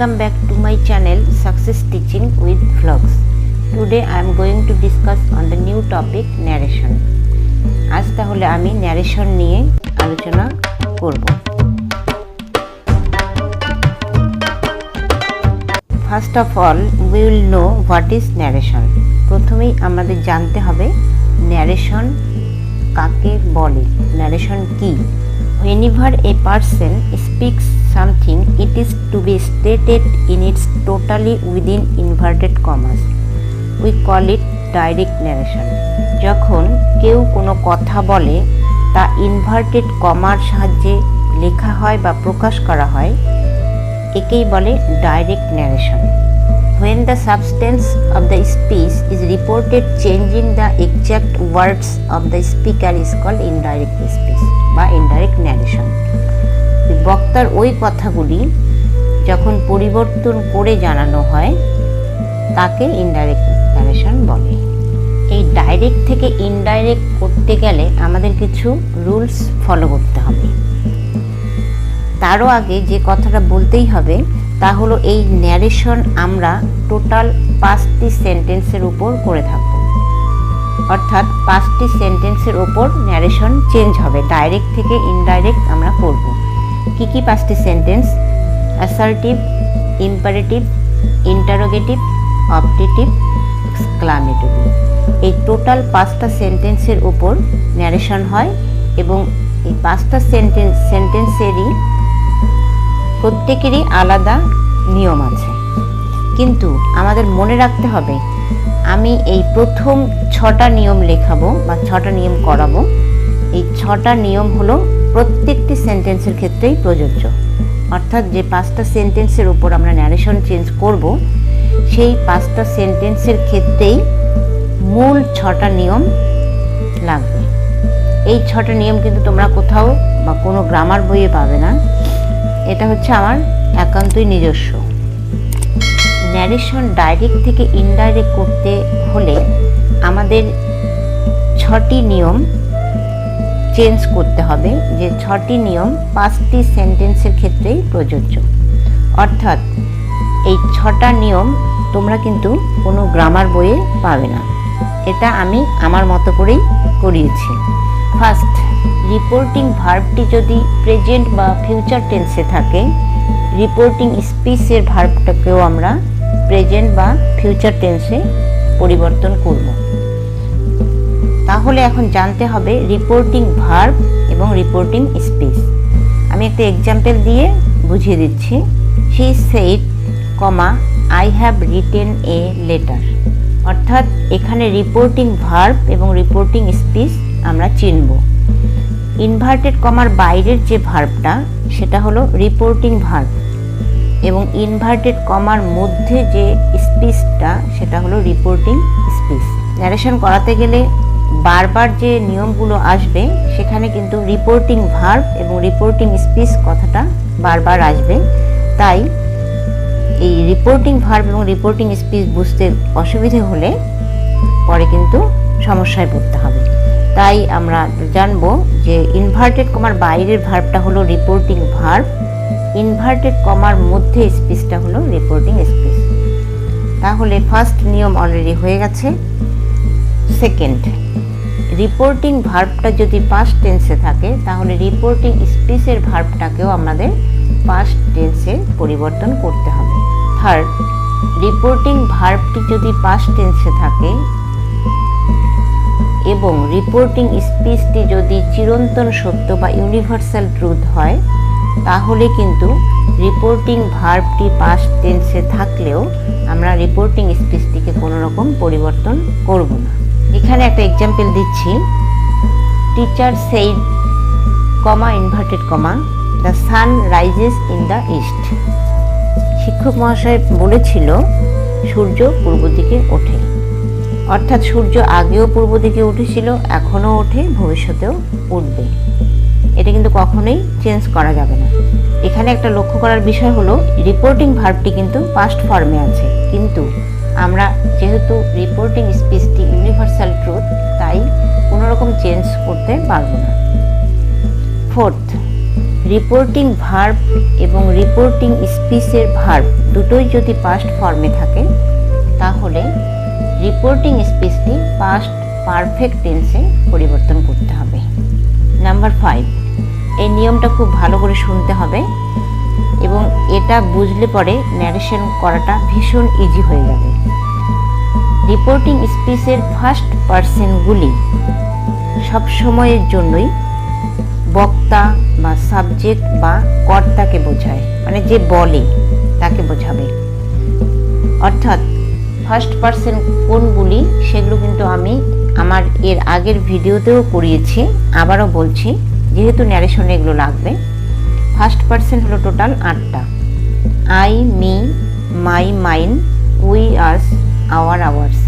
Welcome back to my channel Success Teaching with Vlogs. Today I am going to discuss on the new topic narration. আজ তাহলে আমি narration নিয়ে আলোচনা করব। First of all, we will know what is narration. প্রথমেই আমাদের জানতে হবে narration কাকে বলে, narration কি। Whenever a person speaks something, it is to be stated in its totally within inverted commas. We call it direct narration. যখন কেউ কোনো কথা বলে তা ইনভার্টেড কমার সাহায্যে লেখা হয় বা প্রকাশ করা হয়, একেই বলে direct narration. When the substance of the speech is reported changing the exact words of the speaker is called indirect speech বা indirect narration. বক্তার ওই কথাগুলি যখন পরিবর্তন করে জানানো হয় তাকে ইনডাইরেক্ট ন্যারেশন বলে। এই ডাইরেক্ট থেকে ইনডাইরেক্ট করতে গেলে আমাদের কিছু রুলস ফলো করতে হবে। তারও আগে যে কথাটা বলতেই হবে তা হলো এই ন্যারেশন আমরা টোটাল 5টি সেন্টেন্সের উপর করে থাকব, অর্থাৎ 5টি সেন্টেন্সের উপর ন্যারেশন চেঞ্জ হবে, ডাইরেক্ট থেকে ইনডাইরেক্ট আমরা করব। কি কি 5টি sentence? Assertive, imperative, interrogative, objective, exclamatory. এই টোটাল 5টা সেন্টেন্সের উপর ন্যারেশন হয় এবং এই 5টা সেন্টেন্সেরই প্রত্যেকেরই আলাদা নিয়ম আছে। কিন্তু আমাদের মনে রাখতে হবে আমি এই প্রথম 6টা নিয়ম লেখাবো বা 6টা নিয়ম করাবো। এই 6টা নিয়ম হলো প্রত্যেকটি সেন্টেন্সের ক্ষেত্রেই প্রযোজ্য, অর্থাৎ যে 5টা সেন্টেন্সের উপর আমরা ন্যারেশন চেঞ্জ করব সেই 5টা সেন্টেন্সের ক্ষেত্রেই মূল 6টা নিয়ম লাগবে। এই 6টা নিয়ম কিন্তু তোমরা কোথাও বা কোনো গ্রামার বইয়ে পাবে না, এটা হচ্ছে আমার একান্তই নিজস্ব। ন্যারেশন ডাইরেক্ট থেকে ইনডাইরেক্ট করতে হলে আমাদের 6টি নিয়ম চেঞ্জ করতে হবে, যে 6টি নিয়ম 5টি সেন্টেন্সের ক্ষেত্রেই প্রযোজ্য। অর্থাৎ এই 6টা নিয়ম তোমরা কিন্তু কোনো গ্রামার বইয়ে পাবে না, এটা আমি আমার মতো করেই করিয়েছি। ফার্স্ট, রিপোর্টিং ভার্বটি যদি প্রেজেন্ট বা ফিউচার টেন্সে থাকে, রিপোর্টিং স্পিচের ভার্বটাকেও আমরা প্রেজেন্ট বা ফিউচার টেন্সে পরিবর্তন করব। তাহলে এখন জানতে হবে রিপোর্টিং ভার্ব এবং রিপোর্টিং স্পিচ। আমি একটা এক্সাম্পল দিয়ে বুঝিয়ে দিচ্ছি। She said, I have written a letter. অর্থাৎ এখানে রিপোর্টিং ভার্ব এবং রিপোর্টিং স্পিচ আমরা চিনব। ইনভার্টেড কমার বাইরের যে ভার্বটা সেটা হলো রিপোর্টিং ভার্ব এবং ইনভার্টেড কমার মধ্যে যে স্পিচটা সেটা হলো রিপোর্টিং স্পিচ। ন্যারেশন করাতে গেলে বারবার যে নিয়মগুলো আসবে সেখানে কিন্তু রিপোর্টিং ভার্ব এবং রিপোর্টিং স্পিচ কথাটা বারবার আসবে, তাই এই রিপোর্টিং ভার্ব এবং রিপোর্টিং স্পিচ বুঝতে অসুবিধে হলে পরে কিন্তু সমস্যায় পড়তে হবে। তাই আমরা জানবো যে ইনভার্টেড কমার বাইরের ভার্বটা হলো রিপোর্টিং ভার্ব, ইনভার্টেড কমার মধ্যে স্পিচটা হলো রিপোর্টিং স্পিচ। তাহলে ফার্স্ট নিয়ম অলরেডি হয়ে গেছে। সেকেন্ড, রিপোর্টিং ভার্বটা যদি পাস্ট টেন্সে থাকে তাহলে রিপোর্টিং স্পিচের ভার্বটাকেও আমাদের পাস্ট টেন্সে পরিবর্তন করতে হবে। থার্ড, রিপোর্টিং ভার্বটি যদি পাস্ট টেন্সে থাকে এবং রিপোর্টিং স্পিচটি যদি চিরন্তন সত্য বা ইউনিভার্সাল ট্রুথ হয় তাহলে কিন্তু রিপোর্টিং ভার্বটি পাস্ট টেন্সে থাকলেও আমরা রিপোর্টিং স্পিচটিকে কোনো রকম পরিবর্তন করব না। এখানে একটা এক্সাম্পল দিচ্ছি। Teacher said, inverted comma, the sun rises in the east. শিক্ষক মহাশয় বলেছিল সূর্য পূর্ব দিকে ওঠে। অর্থাৎ সূর্য আগেও পূর্ব দিকে উঠেছিল, এখনও ওঠে, ভবিষ্যতেও উঠবে। এটা কিন্তু কখনোই চেঞ্জ করা যাবে না। এখানে একটা লক্ষ্য করার বিষয় হলো রিপোর্টিং ভার্বটি কিন্তু পাস্ট ফর্মে আছে, কিন্তু আমরা যেহেতু রিপোর্টিং স্পিচটি ইউনিভার্সাল ট্রুথ তাই কোনো রকম চেঞ্জ করতে পারবো না। ফোর্থ, রিপোর্টিং ভার্ব এবং রিপোর্টিং স্পিচের ভার্ব দুটোই যদি পাস্ট ফর্মে থাকে তাহলে রিপোর্টিং স্পিচটি পাস্ট পারফেক্ট টেন্সে পরিবর্তন করতে হবে। নাম্বার 5, এই নিয়মটা খুব ভালো করে শুনতে হবে এবং এটা বুঝলে পরে ন্যারেশন করাটা ভীষণ ইজি হয়ে যাবে। রিপোর্টিং স্পিচের ফার্স্ট পারসনগুলি সব সময়ের জন্যই বক্তা বা সাবজেক্ট বা কর্তাকে বোঝায়, মানে যে বলে তাকে বোঝাবে। অর্থাৎ ফার্স্ট পারসন কোনগুলি সেগুলো কিন্তু আমি আমার এর আগের ভিডিওতেও করিয়েছি, আবারও বলছি যেহেতু ন্যারেশনে এগুলো লাগবে। ফার্স্ট পারসন হলো টোটাল 8টা। I, me, my, mine, we, us, our, ours.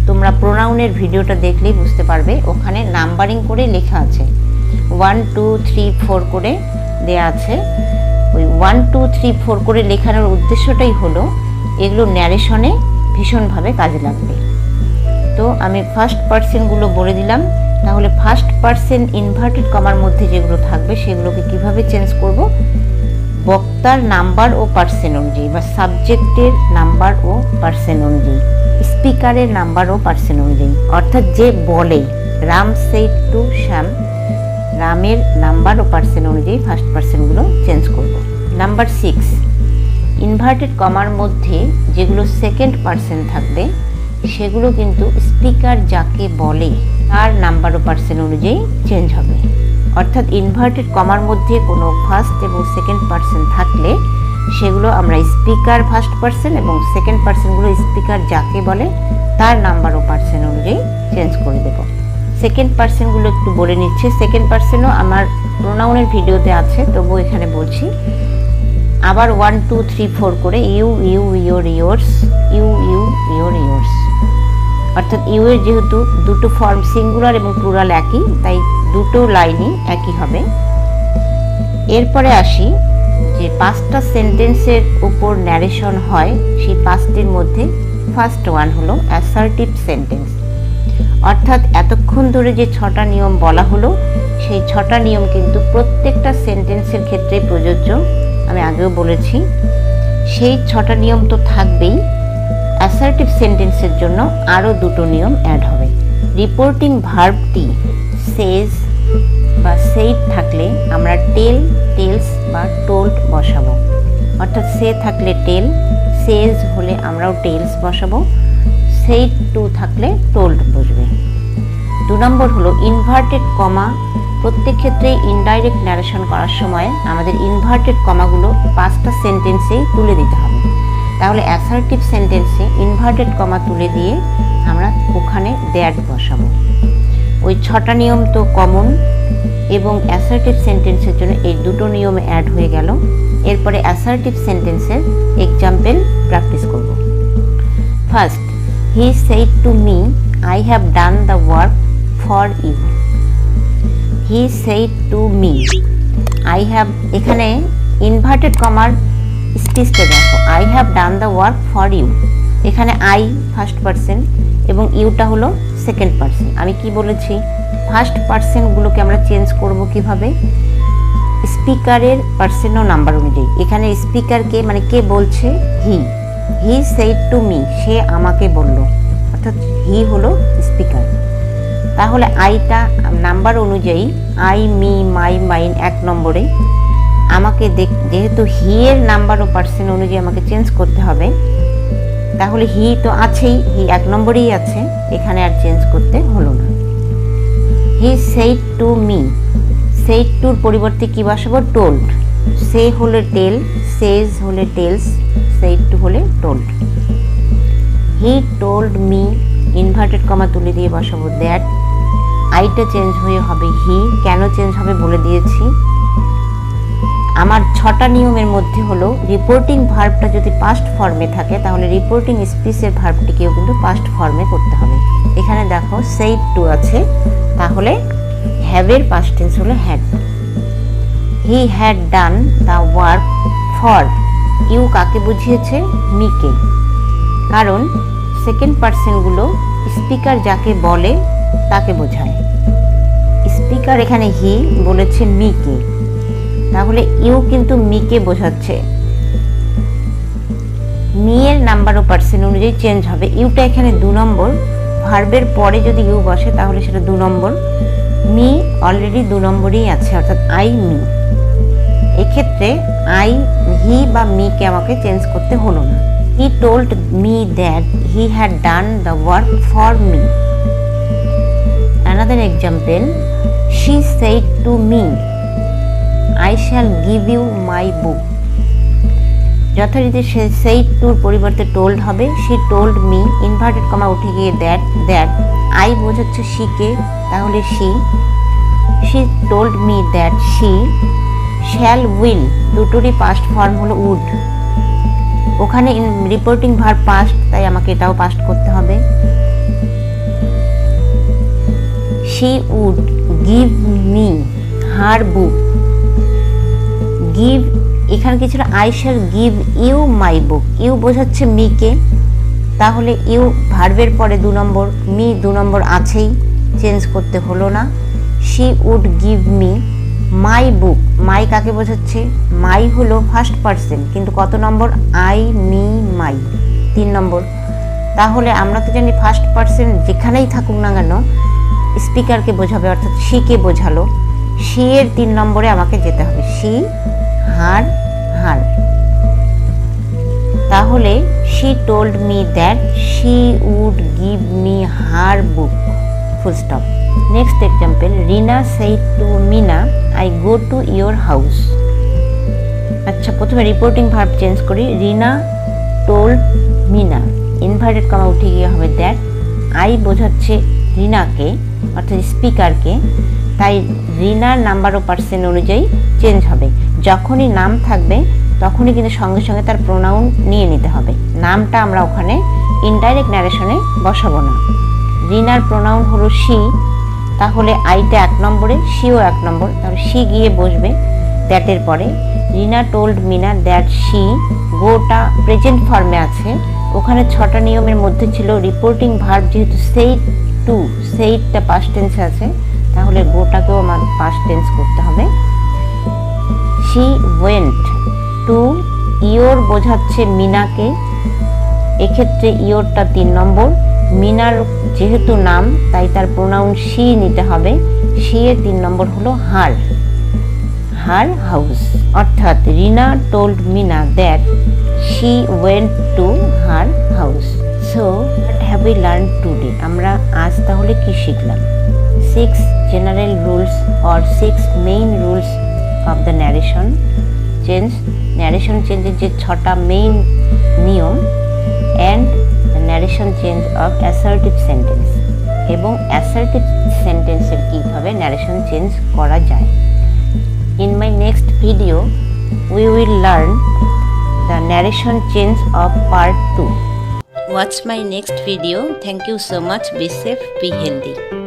তোমরা প্রোনাউনের ভিডিওটা দেখলেই বুঝতে পারবে, ওখানে নাম্বারিং করে লেখা আছে, 1 2 3 4 করে দেয়া আছে। ওই 1 2 3 4 করে লেখানোর উদ্দেশ্যটাই হলো এগুলো ন্যারেশনে ভীষণভাবে কাজে লাগবে। তো আমি ফার্স্ট পারসনগুলো বলে দিলাম। তাহলে ফার্স্ট পারসন ইনভার্টেড কমার মধ্যে যেগুলো থাকবে সেগুলোকে কিভাবে চেঞ্জ করব? বক্তার নাম্বার ও পার্সন অনুযায়ী, বা সাবজেক্টের নাম্বার ও পার্সন অনুযায়ী, স্পিকারের নাম্বার ও পার্সন অনুযায়ী। অর্থাৎ যে বলে, রাম সেড টু শ্যাম, রামের নাম্বার ও পার্সন অনুযায়ী ফার্স্ট পারসনগুলো চেঞ্জ করব। নাম্বার 6, ইনভার্টেড কমার মধ্যে যেগুলো সেকেন্ড পারসন থাকবে সেগুলো কিন্তু স্পিকার যাকে বলে তার নাম্বার ও পারসন অনুযায়ী চেঞ্জ হবে। অর্থাৎ ইনভার্টেড কমার মধ্যে কোনো ফার্স্ট এবং সেকেন্ড পারসন থাকলে সেগুলো আমরা স্পিকার ফার্স্ট পারসন এবং সেকেন্ড পারসনগুলো স্পিকার যাকে বলে তার নাম্বার ও পারসন অনুযায়ী চেঞ্জ করে দেব। সেকেন্ড পারসনগুলো একটু বলে নিচ্ছে। সেকেন্ড পারসনও আমার প্রোনাউনের ভিডিওতে আছে, তবু এখানে বলছি। আবার 1 2 3 4 করে you, you, your, yours, you, you, your, yours. অর্থাৎ ইউ এর যেহেতু দুটো ফর্ম সিঙ্গুলার এবং প্লুরাল একই, তাই দুটো লাইনই একই হবে। এরপরে আসি যে 5টা সেন্টেন্সের উপর ন্যারেশন হয়, সেই 5টির মধ্যে ফার্স্ট ওয়ান হলো অ্যাসার্টিভ সেন্টেন্স। অর্থাৎ এতক্ষণ ধরে যে 6টা নিয়ম বলা হলো সেই 6টা নিয়ম কিন্তু প্রত্যেকটা সেন্টেন্সের ক্ষেত্রে প্রযোজ্য। আমি আগেও বলেছি সেই 6টা নিয়ম তো থাকবেই, অ্যাসার্টিভ সেন্টেন্সের জন্য আরও দুটো নিয়ম অ্যাড হবে। রিপোর্টিং ভার্বটি সেজ বা সেইড থাকলে আমরা টেল, টেলস বা টোল্ড বসাবো। অর্থাৎ সে থাকলে টেল, সেজ হলে আমরাও টেলস বসাবো, সেইড টু থাকলে টোল্ড বসবে। 2 নম্বর হলো ইনভার্টেড কমা। প্রত্যেক ক্ষেত্রে ইনডাইরেক্ট ন্যারেশন করার সময় আমাদের ইনভার্টেড কমাগুলো 5টা সেন্টেন্সেই তুলে দিতে হবে। তাহলে অ্যাসার্টিভ সেন্টেন্সে ইনভার্টেড কমা তুলে দিয়ে আমরা ওখানে দ্যাট বসাবো। ওই 6টা নিয়ম তো কমন এবং অ্যাসার্টিভ সেন্টেন্সের জন্য এই দুটো নিয়ম অ্যাড হয়ে গেল। এরপরে অ্যাসার্টিভ সেন্টেন্সের এক্সাম্পল প্র্যাকটিস করব। First, he said to me I have done the work for you. He said to me I have, এখানে ইনভার্টেড কমার স্পিচটা দেখো, I have done the work for you. এখানে আই ফার্স্ট পারসন এবং ইউটা হলো second person. আমি কি বলেছি, ফার্স্ট পারসনগুলোকে আমরা চেঞ্জ করব কিভাবে? স্পিকারের পারসন ও নাম্বার অনুযায়ী। এখানে স্পিকারকে মানে কে বলছে? হি। হি সেড টু মি, সে আমাকে বলল, অর্থাৎ হি হলো স্পিকার। তাহলে আইটা নাম্বার অনুযায়ী আই, মি, মাই, মাইন 1 নম্বরে। আমাকে যেহেতু হি এর নাম্বার ও পার্সন অনুযায়ী আমাকে চেঞ্জ করতে হবে, তাহলে হি তো আছেই, হি 1 নম্বরেই আছে, এখানে আর চেঞ্জ করতে হলো না। He said to me, said টুর পরিবর্তে কি বসাবো? টোল্ড। সে হলে টেল, সেজ হলে টেলস, সেড টু হলে told. He told me, inverted comma তুলে দিয়ে বসাবো দ্যাট। আইটা চেঞ্জ হয়ে হবে হি। কেন চেঞ্জ হবে বলে দিয়েছি। আমার 6টা নিয়মের মধ্যে হলো রিপোর্টিং ভার্বটা যদি পাস্ট ফর্মে থাকে তাহলে রিপোর্টিং স্পিচের ভার্বটিকেও কিন্তু পাস্ট ফর্মে করতে হবে। এখানে দেখো সেড টু আছে, তাহলে হ্যাভের পাস্ট টেন্স হলো had. He had done the work for you, কাকে বুঝিয়েছে? মিকে। কারণ সেকেন্ড পারসনগুলো স্পিকার যাকে বলে তাকে বোঝায়। স্পিকার এখানে হি বলেছে মিকে। তাহলে ইউ কিন্তু মিকে বোঝাচ্ছে। মি এর নাম্বার ও পার্সেন্ট অনুযায়ী চেঞ্জ হবে। ইউটা এখানে 2 নম্বর, ভার্বের পরে যদি ইউ বসে তাহলে সেটা 2 নম্বর। মি অলরেডি 2 নম্বরেই আছে, অর্থাৎ আই মি। এক্ষেত্রে আই হি বা মিকে আমাকে চেঞ্জ করতে হলো না। He told me that he had done the work for me. Another example, she said to me I shall give you my book. যথারীতি সেইড টুর পরিবর্তে টোল্ড হবে। She told me, inverted comma উঠে গিয়ে that I বোঝাচ্ছে শিকে, তাহলে she told me that she shall will, দুটোরই পাস্ট ফর্ম হলো উড। ওখানে রিপোর্টিং ভার্ব পাস্ট, তাই আমাকে এটাও পাস্ট করতে হবে। She would give me her book. Give এখানে কি ছিল, I shall give you my book. You বোঝাচ্ছে মিকে, তাহলে ইউ ভার্বের পরে 2 নম্বর, মি 2 নম্বর আছেই, চেঞ্জ করতে হলো না। She would give me my book. My কাকে বোঝাচ্ছে, মাই হলো ফার্স্ট পার্সন, কিন্তু কত নম্বর, আই মি মাই 3 নম্বর। তাহলে আমরা তো জানি ফার্স্ট পার্সন যেখানেই থাকুক না কেন স্পিকারকে বোঝাবে, অর্থাৎ শিকে বোঝালো। শি এর 3 নম্বরে আমাকে যেতে হবে। শি হার হার, তাহলে she told me that she would give me her book, full stop. Next example, Rina said to Mina I go to your house. আচ্ছা, প্রথমে রিপোর্টিং ভার্ব চেঞ্জ করি। Rina told Mina, inverted comma উঠে গিয়ে হবে দ্যাট। আই বোঝাচ্ছে রিনাকে, অর্থাৎ স্পিকারকে, তাই রিনার নাম্বার ও পার্সেন্ট অনুযায়ী চেঞ্জ হবে। যখনই নাম থাকবে তখনই কিন্তু সঙ্গে সঙ্গে তার প্রোনাউন নিয়ে নিতে হবে। নামটা আমরা ওখানে ইনডাইরেক্ট ন্যারেশনে বসাবো না। রিনার প্রোনাউন হলো শি, তাহলে আইটা 1 নম্বরে, শিও 1 নম্বর, তাহলে শি গিয়ে বসবে দ্যাটের পরে। রিনা টোল্ড মিনা দ্যাট শি, গোটা প্রেজেন্ট ফর্মে আছে, ওখানে 6টা নিয়মের মধ্যে ছিল রিপোর্টিং ভার্ব, যেহেতু সেইড টু, সেইডটা পাস্ট টেন্সে আছে, তাহলে গোটাকেও আমার পাস্ট টেন্স করতে হবে। শি ওয়েন্ট টু, ইয়োর বোঝাচ্ছে মিনাকে, এক্ষেত্রে ইয়োরটা 3 নম্বর। মিনার যেহেতু নাম তাই তার প্রোনাউন শি নিতে হবে। শি এর 3 নম্বর হলো হার, হার হাউস। অর্থাৎ Rina told Mina that she went to her house. So what have we learn today? আমরা আজ তাহলে কি শিখলাম? 6 general rules or 6 main rules of the narration change. Narration চেঞ্জের যে 6টা মেইন নিয়ম, and narration change of assertive sentence, এবং অ্যাসার্টিভ সেন্টেন্সের কীভাবে ন্যারেশন চেঞ্জ করা যায়। In my next video we will learn the narration change of part 2. Watch my next video. Thank you so much. Be safe, be healthy.